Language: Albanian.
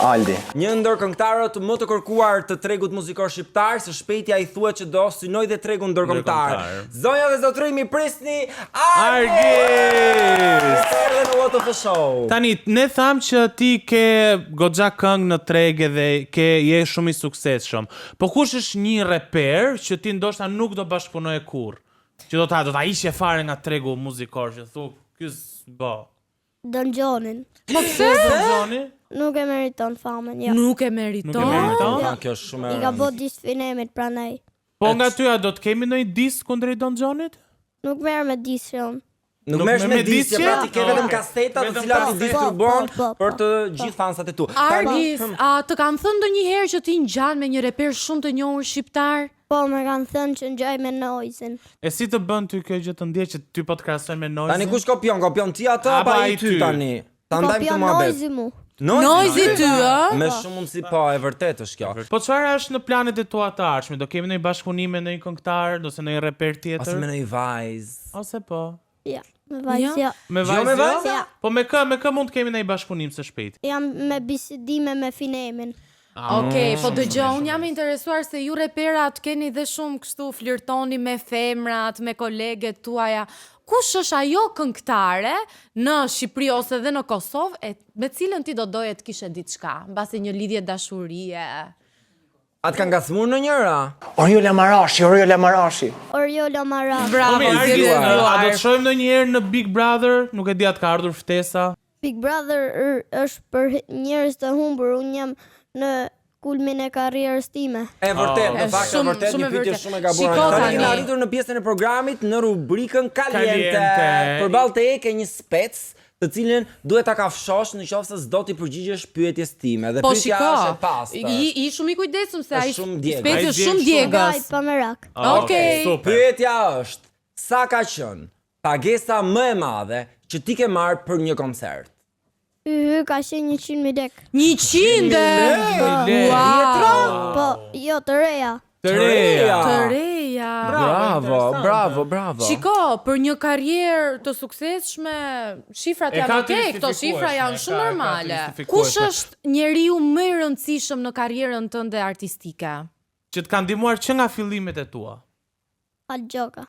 Aldi. Një ndër këngëtarët më të kërkuar të tregut muzikor shqiptar, së shpejti ai thuhet që do synoj dhe tregun ndërkombëtar. Zonja dhe zotëri, mi prisni Argis! Erdhe në What of the Show. Tani, ne tham që ti ke goxha këngë në treg dhe je shumë i suksesshëm. Po kush është një reper që ti ndoshta nuk do bashkëpunoje kurrë? Që do ta ishje fare nga tregu muzikor, që thu, ky s'bo. Don Gjonin. Po pse? Don Gjoni? Nuk e meriton famën, jo. Nuk e meriton. Kjo është shumë I ka bot disë finemit pranaj. Po nga ty, a do të kemi ndonjë disk kundrejt Don Gjonit? Nuk merr me disë unë. Nuk merresh me disje, pra ti ke vetëm Okay. kaseta të Vetëm cilat i kaseta. distribuon Po. për të gjithë fansat e tu. Argis, a të kam thënë ndonjëherë që ti ngjan me një reper shumë të njohur shqiptar? Po, më kanë thënë që ngjaj me Noizin. E si të bën ty kjo gjë të ndje që ty po të krahasojnë me Noizin? Tani kush kopion? Kopion ti atë Apo apo ai ai ty ty? tani? Ta ndajmë Kopja këtë muhabet. Noizi mu. Noizi ty, ë? Me shumë mundësi po, e vërtet është kjo. Po çfarë është në planet e tua të ardhshme? Do kemi ndonjë bashkëpunim me ndonjë këngëtar ose ndonjë reper Ose tjetër? me një vajzë. Ose po. Ja, me vajzë, ja. Me Jo, me vajzë? vajzë? Ja. Po me kë mund të kemi ndonjë bashkëpunim së shpejti? Jam me bisedime me finemin. Okej, po dëgjoj, unë jam interesuar se ju reperat keni dhe shumë kështu flirtoni me femrat, me koleget tuaja. Kush është ajo këngëtare në Shqipëri ose dhe në Kosovë me cilën ti do doje të kishe diçka, mbasi një lidhje dashurie? A të kanë ngacmuar në njëra? Oriola Marashi. Oriola Mara. Bravo, Argis, zgjedhje a do nduar. të shohim ndonjëherë në Big Brother? Nuk e di atë ka ardhur ftesa. Big Brother është për njerëz të humbur, unë jam në kulmin e karrierës time. E vërtet, në Është fakt e shumë- vërtet, shumë një e pyetje vërtet. shumë e gabuar. Shiko Tani tani. kemi arritur në pjesën e programit në rubrikën Caliente. Caliente. Përballë te ke një spec të cilën duhet ta kafshosh nëse s'do ti përgjigjesh pyetjes time. Dhe Po pyetja shiko, është e pastër. i shumë i kujdesshëm se ai Është shumë djegës. speci Ai është shumë djeg Gaj djegës. pa merak. Okej. Super. Pyetja është, sa ka qenë pagesa më e madhe që ti ke marrë për një koncert? Ka qenë 100.000 lek. 100. Wow. Po, jo, të reja. Të reja. Të reja. Bravo. Shiko, për një karrierë të suksesshme, shifrat E janë ka të okay, këto justifikueshme, shifra janë ka shumë të normale. justifikueshme. Kush është njeriu më i rëndësishëm në karrierën tënde artistike? Që të kanë ndihmuar që nga fillimet e tua. Algjoka.